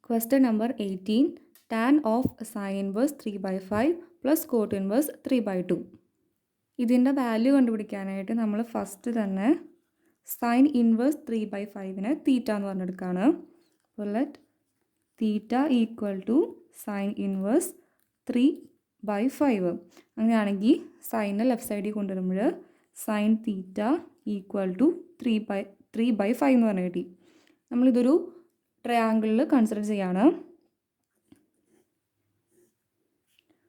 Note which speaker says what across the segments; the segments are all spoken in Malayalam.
Speaker 1: Question number 18. Tan of sin inverse 3/5 plus cot inverse 3/2. ഇതിൻ്റെ വാല്യൂ കണ്ടുപിടിക്കാനായിട്ട് നമ്മൾ ഫസ്റ്റ് തന്നെ സൈൻ ഇൻവേഴ്സ് 3/5നെ തീറ്റ എന്ന് പറഞ്ഞെടുക്കുകയാണ്. അപ്പോൾ let theta equal to sine inverse 3/5. അങ്ങനെയാണെങ്കിൽ സൈനെ ലെഫ്റ്റ് സൈഡിൽ കൊണ്ടുവരുമ്പോൾ സൈൻ തീറ്റ ഈക്വൽ ടു 3/5 എന്ന് പറഞ്ഞ് കിട്ടി. നമ്മളിതൊരു ട്രയാങ്കിളിൽ കൺസിഡർ ചെയ്യാണ്.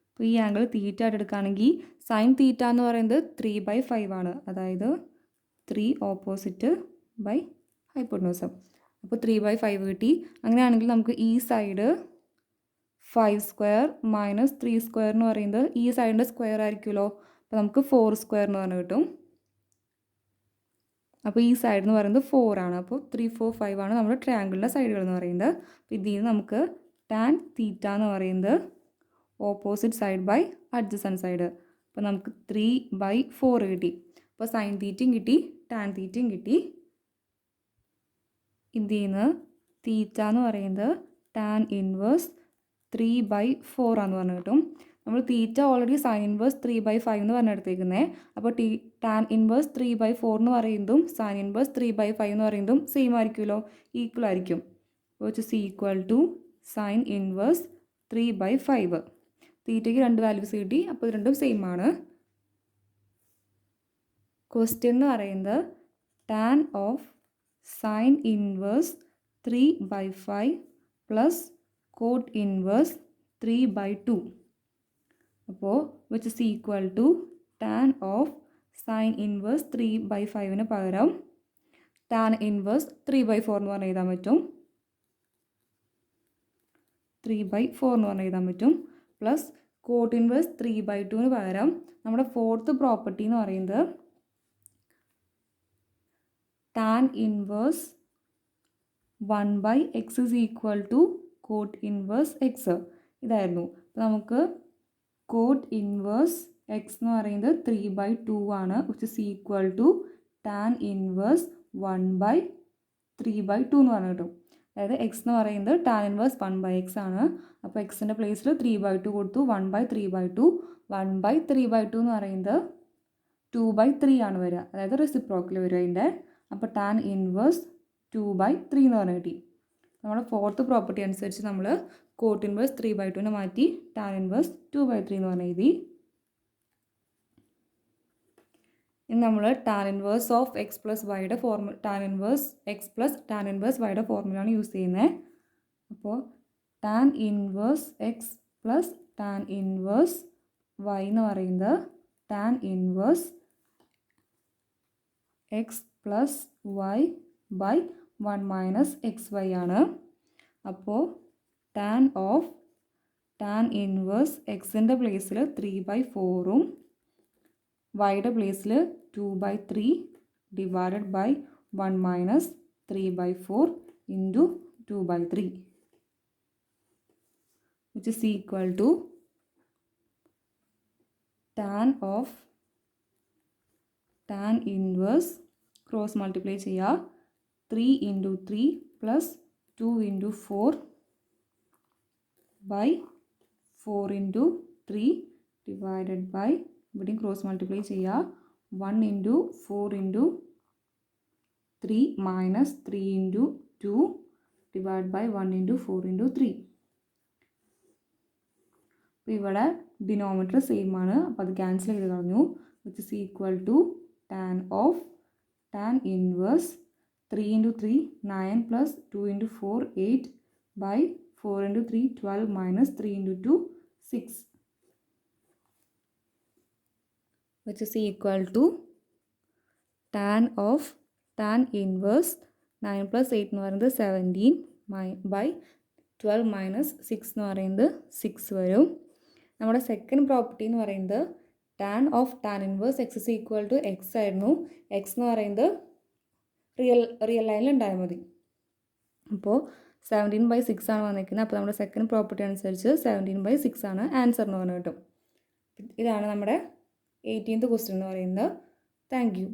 Speaker 1: അപ്പോൾ ഈ ആംഗിൾ തീറ്റ ആയിട്ട് എടുക്കുകയാണെങ്കിൽ സൈൻ തീറ്റ എന്ന് പറയുന്നത് 3/5 ആണ്. അതായത് 3 ഓപ്പോസിറ്റ് ബൈ ഹൈപ്പോട്ടനൂസ്. അപ്പോൾ 3/5 കിട്ടി. അങ്ങനെയാണെങ്കിൽ നമുക്ക് ഈ സൈഡ് 5² മൈനസ് 3² എന്ന് പറയുന്നത് ഈ സൈഡിൻ്റെ സ്ക്വയർ ആയിരിക്കുമല്ലോ. അപ്പോൾ നമുക്ക് 4² എന്ന് പറഞ്ഞ് കിട്ടും. അപ്പോൾ ഈ സൈഡ് എന്ന് പറയുന്നത് 4 ആണ്. അപ്പോൾ 3, 4, 5 ആണ് നമ്മുടെ ട്രയാങ്കിളിൻ്റെ സൈഡുകൾ എന്ന് പറയുന്നത്. അപ്പോൾ ഇതിൽ നിന്ന് നമുക്ക് ടാൻ തീറ്റ എന്ന് പറയുന്നത് opposite side by adjacent side. അപ്പോൾ നമുക്ക് 3/4 കിട്ടി. അപ്പോൾ സൈൻ തീറ്റയും കിട്ടി, ടാൻ തീറ്റയും കിട്ടി. ഇതിൽ നിന്ന് തീറ്റ എന്ന് പറയുന്നത് ടാൻ ഇൻവേഴ്സ് 3/4 ആണെന്ന് പറഞ്ഞു കിട്ടും. നമ്മൾ തീറ്റ ഓൾറെഡി സൈൻ ഇൻവേഴ്സ് 3/5 എന്ന് പറഞ്ഞെടുത്തേക്കുന്നത്. അപ്പോൾ ടാൻ ഇൻവേഴ്സ് 3/4 എന്ന് പറയുന്നതും സൈൻ ഇൻവേഴ്സ് 3/5 എന്ന് പറയുന്നതും സെയിം ആയിരിക്കുമല്ലോ, ഈക്വൽ ആയിരിക്കും. Which is equal to sine inverse 3/5. തീറ്റയ്ക്ക് 2 വാല്യൂസ് കിട്ടി. അപ്പോൾ ഇത് രണ്ടും സെയിം ആണ്. ക്വസ്റ്റ്യൻ എന്ന് പറയുന്നത് tan of sine inverse 3/5 plus cot inverse 3/2. അപ്പോൾ which is equal to tan of sine inverse 3/5ന് പകരം ടാൻ ഇൻവേഴ്സ് 3/4 എന്ന് പറഞ്ഞ് എഴുതാൻ പറ്റും. 3/4 എന്ന് പറഞ്ഞ് എഴുതാൻ പറ്റും. പ്ലസ് കോട്ട് ഇൻവേഴ്സ് 3/2ന് പകരം നമ്മുടെ ഫോർത്ത് പ്രോപ്പർട്ടി എന്ന് പറയുന്നത് tan inverse 1/x is equal to cot inverse x ഇതായിരുന്നു. അപ്പോൾ നമുക്ക് കോട്ട് ഇൻവേഴ്സ് x എന്ന് പറയുന്നത് 3/2 ആണ്. Which is equal to tan inverse 1/3/2 എന്ന് പറഞ്ഞു കിട്ടും. അതായത് എക്സ് എന്ന് പറയുന്നത് ടാൻ ഇൻവേഴ്സ് 1/x ആണ്. അപ്പോൾ എക്സിൻ്റെ പ്ലേസിൽ 3/2 കൊടുത്തു. 1/3/2. 1/3/2 എന്ന് പറയുന്നത് 2/3 ആണ് വരിക. അതായത് റെസിപ്രോക്കൽ വരിക അതിൻ്റെ. അപ്പോൾ ടാൻ ഇൻവേഴ്സ് 2/3 എന്ന് പറഞ്ഞു കിട്ടി. നമ്മുടെ ഫോർത്ത് പ്രോപ്പർട്ടി അനുസരിച്ച് നമ്മൾ കോട്ട് ഇൻവേഴ്സ് 3/2നെ മാറ്റി ടാൻ ഇൻവേഴ്സ് 2/3 എന്ന് പറഞ്ഞ് എഴുതി. ഇനി നമ്മൾ tan inverse of x plus വൈയുടെ tan inverse x plus tan inverse വൈയുടെ ഫോർമുലയാണ് യൂസ് ചെയ്യുന്നത്. അപ്പോൾ tan inverse x plus tan inverse y എന്ന് പറയുന്നത് tan inverse x plus y by 1 minus x y ആണ്. അപ്പോൾ ടാൻ ഓഫ് ടാൻ ഇൻവേഴ്സ് എക്സിൻ്റെ പ്ലേസിൽ 3/4ഉം വൈയുടെ പ്ലേസിൽ 2/3 divided by 1 minus 3/4 into 2/3 which is equal to tan of tan inverse cross multiply ചെയ്യുക. 3 into 3 plus 2 into 4 by 4 into 3 divided by ഇവിടെയും ക്രോസ് മൾട്ടിപ്ലൈ ചെയ്യുക. 1 into 4 into 3 minus 3 into 2 divide by 1 into 4 into 3. അപ്പോൾ ഇവിടെ ഡിനോമിനേറ്റർ സെയിം ആണ്. അപ്പോൾ അത് ക്യാൻസൽ ചെയ്ത് കളഞ്ഞു. Which is equal to tan of tan inverse 3 into 3 9 plus 2 into 4 8 by 4 into 3 12 minus 3 into 2 6 which is equal to tan of tan inverse 9 plus 8 എന്ന് പറയുന്നത് 17 by 12 മൈനസ് 6 എന്ന് പറയുന്നത് 6 വരും. നമ്മുടെ സെക്കൻഡ് പ്രോപ്പർട്ടി എന്ന് പറയുന്നത് tan of tan inverse X is equal to X ആയിരുന്നു. എക്സ് എന്ന് പറയുന്നത് റിയൽ ലൈനിൽ ഉണ്ടായാൽ മതി. അപ്പോൾ 17/6 ആണ് വന്നിരിക്കുന്നത്. അപ്പോൾ നമ്മുടെ സെക്കൻഡ് പ്രോപ്പർട്ടി അനുസരിച്ച് 17/6 ആണ് ആൻസർ എന്ന് പറഞ്ഞു കിട്ടും. ഇതാണ് നമ്മുടെ 18th ക്വസ്റ്റ്യൻ എന്ന് പറയുന്നത്. Thank you.